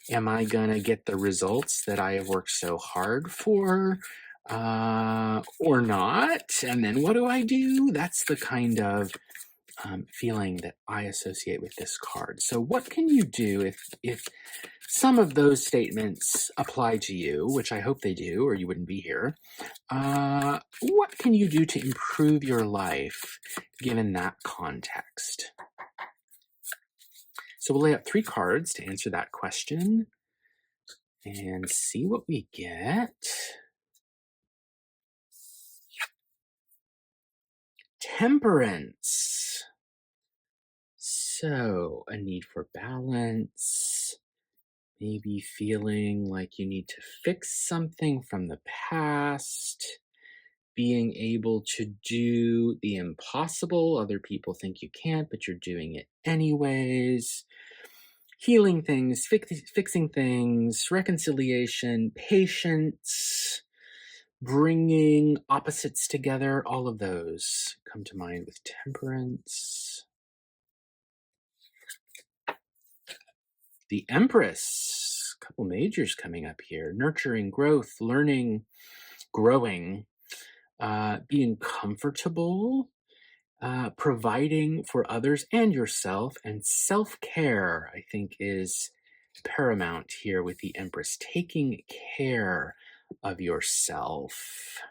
Am I gonna get the results that I have worked so hard for? Or not? And then what do I do? That's the kind of feeling that I associate with this card. So what can you do if some of those statements apply to you, which I hope they do, or you wouldn't be here? What can you do to improve your life given that context? So we'll lay out 3 cards to answer that question and see what we get. Temperance. So, a need for balance, maybe feeling like you need to fix something from the past, being able to do the impossible. Other people think you can't, but you're doing it anyways. Healing things, fixing things, reconciliation, patience, bringing opposites together. All of those come to mind with temperance. The Empress, a couple majors coming up here. Nurturing, growth, learning, growing, being comfortable, providing for others and yourself, and self-care, I think, is paramount here with the Empress. Taking care of yourself.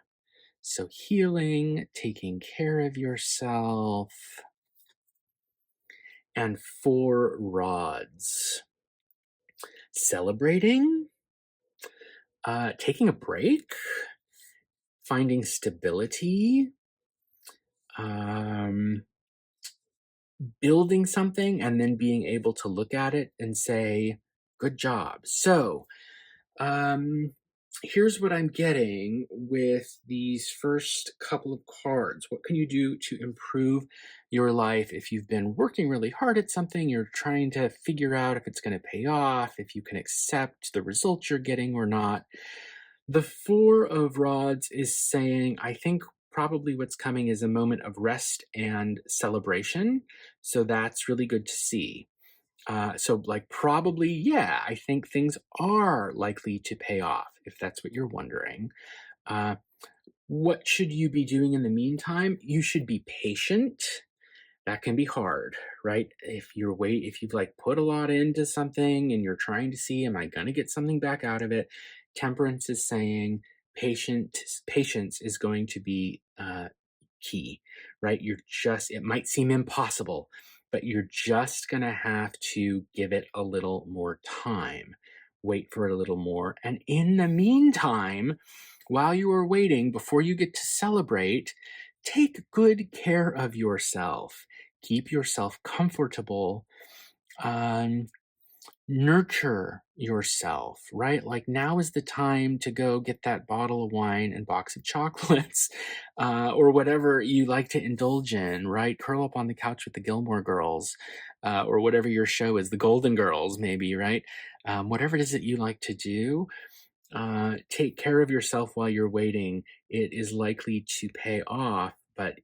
So healing, taking care of yourself, and 4 rods. Celebrating, taking a break, finding stability, um, building something, and then being able to look at it and say, good job. So, um, here's what I'm getting with these first couple of cards. What can you do to improve your life if you've been working really hard at something? You're trying to figure out if it's going to pay off, if you can accept the results you're getting or not. The 4 of Rods is saying, I think probably what's coming is a moment of rest and celebration. So that's really good to see. So, like, probably, yeah, I think things are likely to pay off, if that's what you're wondering. Uh, what should you be doing in the meantime? You should be patient. That can be hard, right? If you've like put a lot into something and you're trying to see, am I going to get something back out of it? Temperance is saying patience is going to be key, right? It might seem impossible, but you're just going to have to give it a little more time. Wait for it a little more. And in the meantime, while you are waiting, before you get to celebrate, take good care of yourself. Keep yourself comfortable. Um, Nurture yourself, right? Like now is the time to go get that bottle of wine and box of chocolates, or whatever you like to indulge in, right? Curl up on the couch with the Gilmore Girls, or whatever your show is, the Golden Girls, maybe, right? Whatever it is that you like to do, take care of yourself while you're waiting. It is likely to pay off, but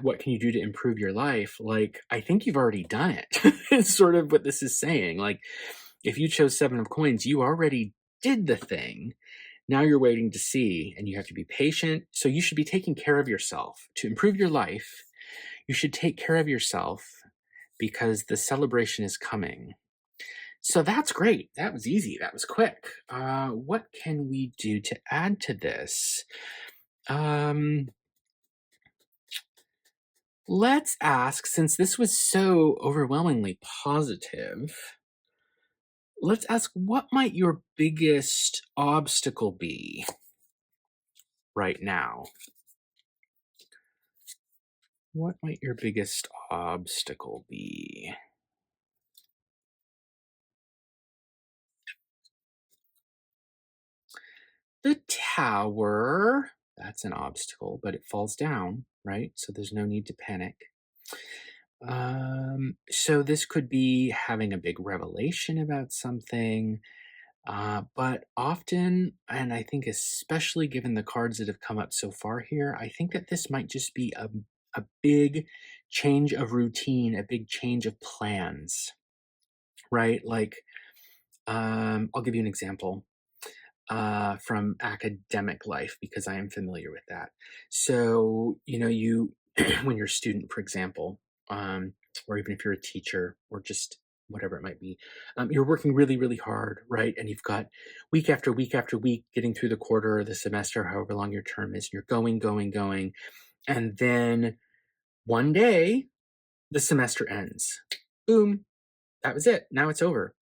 what can you do to improve your life? Like, I think you've already done it. It's sort of what this is saying. Like, if you chose 7 of coins, you already did the thing. Now you're waiting to see, and you have to be patient. So you should be taking care of yourself. To improve your life, you should take care of yourself because the celebration is coming. So that's great. That was easy. That was quick. What can we do to add to this? Let's ask, since this was so overwhelmingly positive, let's ask what might your biggest obstacle be right now? What might your biggest obstacle be? The Tower, that's an obstacle, but it falls down, right? So there's no need to panic. So this could be having a big revelation about something, but often, and I think especially given the cards that have come up so far here, I think that this might just be a big change of routine, a big change of plans, right? Like, I'll give you an example from academic life because I am familiar with that. So, you, when you're a student, for example, or even if you're a teacher or just whatever it might be, you're working really, really hard, right? And you've got week after week after week getting through the quarter or the semester, however long your term is. You're going, going, going. And then one day, the semester ends. Boom. That was it. Now it's over.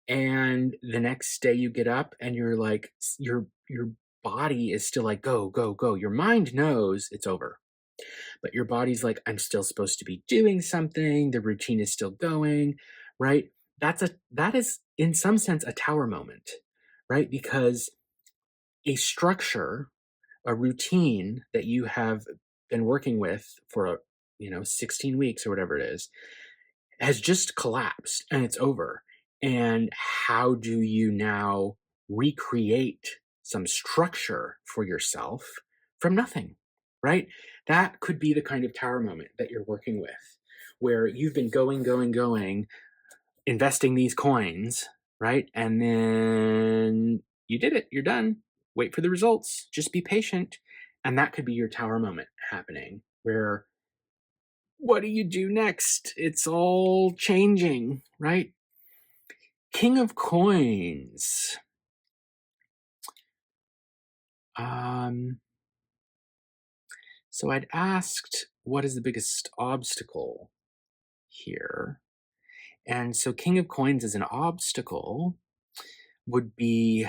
And the next day you get up and you're like, your body is still like, go, go, go. Your mind knows it's over. But your body's like, I'm still supposed to be doing something. The routine is still going, right? That is in some sense a tower moment, right? Because a structure, a routine that you have been working with for 16 weeks or whatever it is, has just collapsed and it's over. And how do you now recreate some structure for yourself from nothing, right? That could be the kind of tower moment that you're working with, where you've been going, investing these coins, right? And then you did it, you're done. Wait for the results, just be patient. And that could be your tower moment happening, where what do you do next? It's all changing, right? King of Coins. So I'd asked, what is the biggest obstacle here? And so King of Coins as an obstacle would be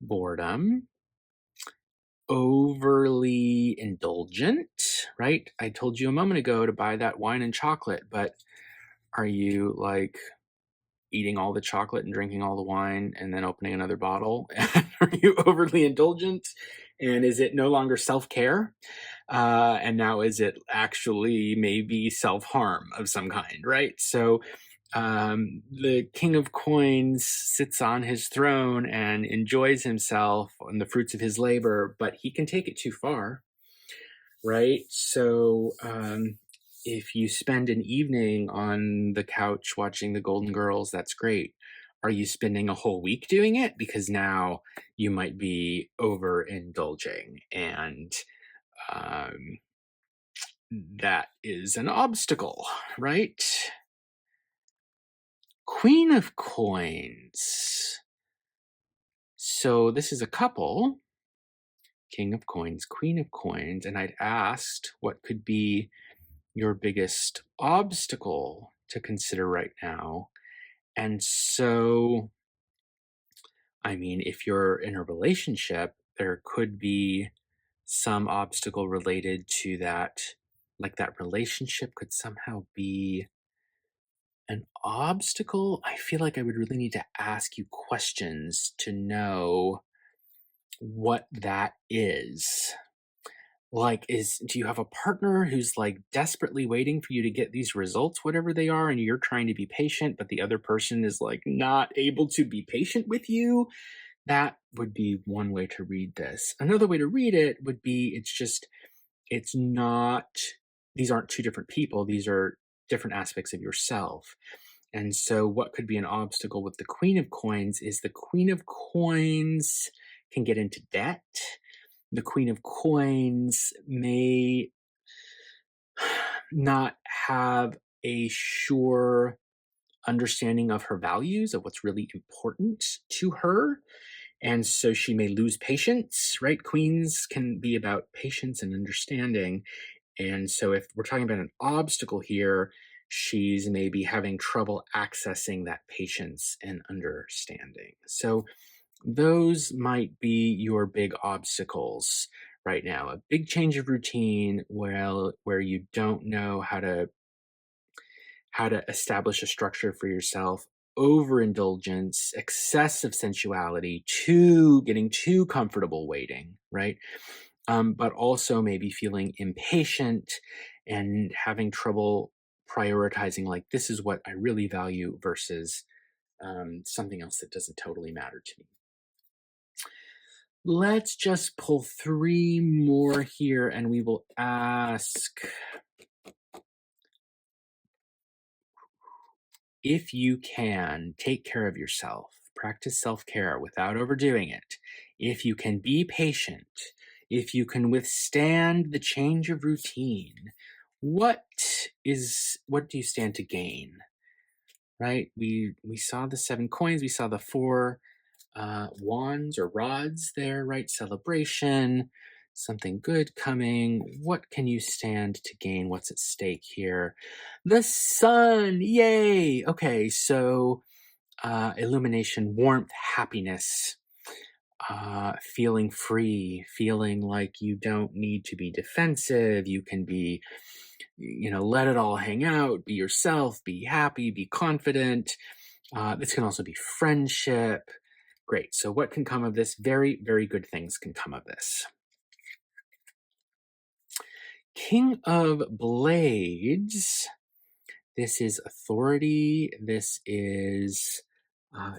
boredom, overly indulgent, right? I told you a moment ago to buy that wine and chocolate, but are you like eating all the chocolate and drinking all the wine and then opening another bottle? Are you overly indulgent? And is it no longer self-care? And now is it actually maybe self-harm of some kind, right? So the King of Coins sits on his throne and enjoys himself and the fruits of his labor, but he can take it too far, right? So if you spend an evening on the couch watching the Golden Girls, that's great. Are you spending a whole week doing it? Because now you might be overindulging, and that is an obstacle, right? Queen of Coins. So this is a couple, King of Coins, Queen of Coins, and I'd asked what could be your biggest obstacle to consider right now. And so, I mean, if you're in a relationship, there could be some obstacle related to that. Like that relationship could somehow be an obstacle. I feel like I would really need to ask you questions to know what that is. Like, do you have a partner who's like desperately waiting for you to get these results, whatever they are, and you're trying to be patient, but the other person is like not able to be patient with you? That would be one way to read this. Another way to read it would be it's not, these aren't two different people, these are different aspects of yourself. And so, what could be an obstacle with the Queen of Coins is the Queen of Coins can get into debt. The Queen of Coins may not have a sure understanding of her values, of what's really important to her. And so she may lose patience, right? Queens can be about patience and understanding. And so if we're talking about an obstacle here, she's maybe having trouble accessing that patience and understanding. So those might be your big obstacles right now. A big change of routine where you don't know how to establish a structure for yourself, overindulgence, excessive sensuality, getting too comfortable waiting, right? But also maybe feeling impatient and having trouble prioritizing, like, this is what I really value versus something else that doesn't totally matter to me. Let's just pull 3 more here and we will ask, if you can take care of yourself, practice self-care without overdoing it, if you can be patient, if you can withstand the change of routine, what do you stand to gain? Right? We saw the 7 coins, we saw the 4 wands or rods there, right? Celebration, something good coming. What can you stand to gain? What's at stake here? The sun, yay! Okay, so illumination, warmth, happiness. feeling free, feeling like you don't need to be defensive. You can be, let it all hang out, be yourself, be happy, be confident. This can also be friendship. Great. So, what can come of this? Very, very good things can come of this. King of Blades. This is authority. This is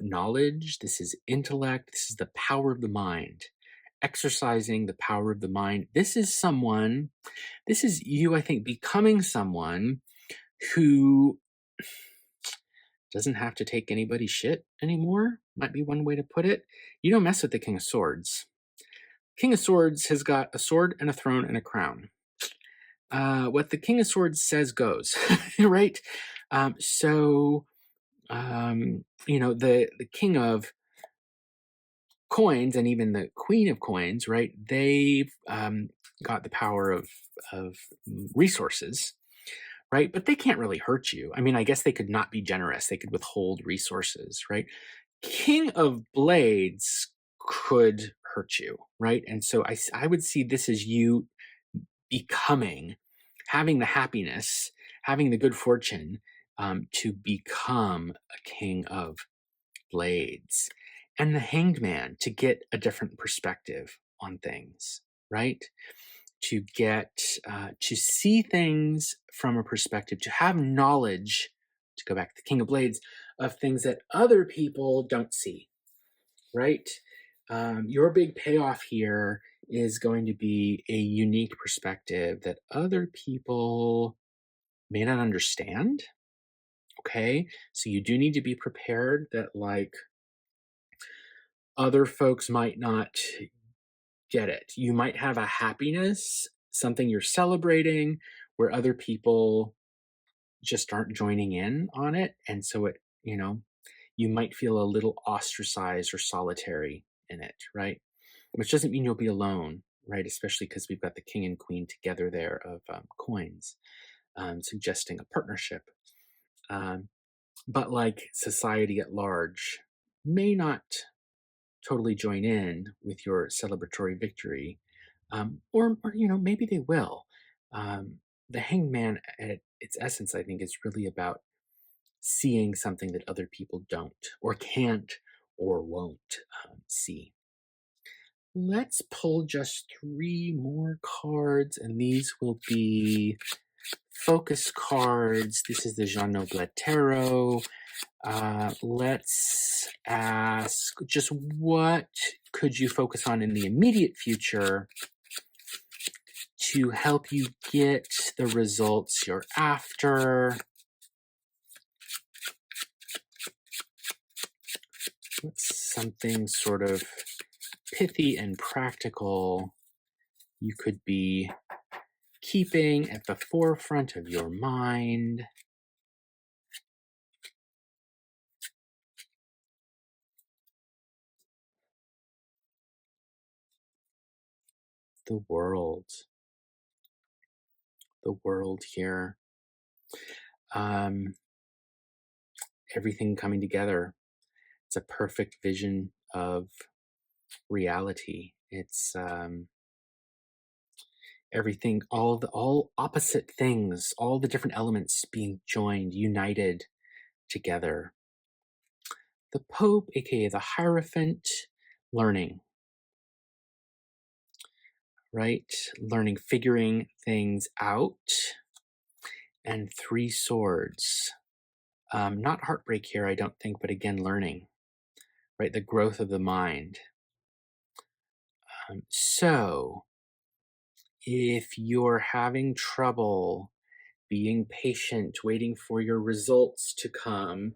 knowledge. This is intellect. This is the power of the mind. Exercising the power of the mind. This is you, I think, becoming someone who doesn't have to take anybody's shit anymore, might be one way to put it. You don't mess with the King of Swords. King of Swords has got a sword and a throne and a crown. What the King of Swords says goes, right? The King of Coins and even the Queen of Coins, right? They've got the power of resources, right? But they can't really hurt you. I mean, I guess they could not be generous. They could withhold resources, right? King of Blades could hurt you, right? And so I would see this as you having the happiness, having the good fortune to become a King of Blades. And the Hanged Man, to get a different perspective on things, right? To get to see things from a perspective, to have knowledge, to go back to the King of Blades, of things that other people don't see, right? Your big payoff here is going to be a unique perspective that other people may not understand. Okay, so you do need to be prepared that, like, other folks might not get it. You might have a happiness, something you're celebrating, where other people just aren't joining in on it. And so you might feel a little ostracized or solitary in it, right? Which doesn't mean you'll be alone, right? Especially because we've got the king and queen together there of coins, suggesting a partnership. But like society at large may not totally join in with your celebratory victory, or maybe they will. The hangman, at its essence, I think, is really about seeing something that other people don't, or can't, or won't see. Let's pull just 3 more cards, and these will be focus cards. This is the Jean Noblet Tarot. Let's ask, just what could you focus on in the immediate future to help you get the results you're after? What's something sort of pithy and practical you could be keeping at the forefront of your mind? The world. The world here. Everything coming together. It's a perfect vision of reality. It's everything, all opposite things, all the different elements being joined, united together. The Pope, aka the Hierophant, learning, right? Learning, figuring things out. And 3 swords. Not heartbreak here, I don't think, but again, learning, right? The growth of the mind. So, if you're having trouble being patient, waiting for your results to come,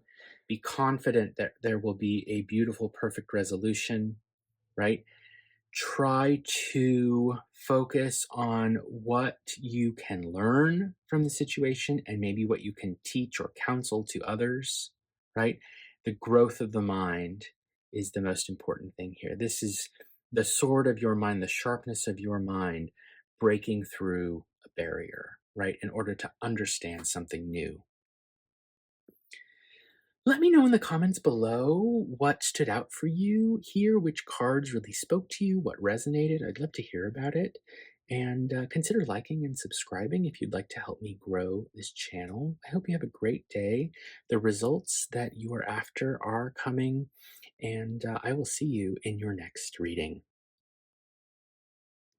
be confident that there will be a beautiful, perfect resolution, right? Try to focus on what you can learn from the situation and maybe what you can teach or counsel to others, right? The growth of the mind is the most important thing here. This is the sword of your mind, the sharpness of your mind breaking through a barrier, right? In order to understand something new. Let me know in the comments below what stood out for you here, which cards really spoke to you, what resonated. I'd love to hear about it. And consider liking and subscribing if you'd like to help me grow this channel. I hope you have a great day. The results that you are after are coming, and I will see you in your next reading.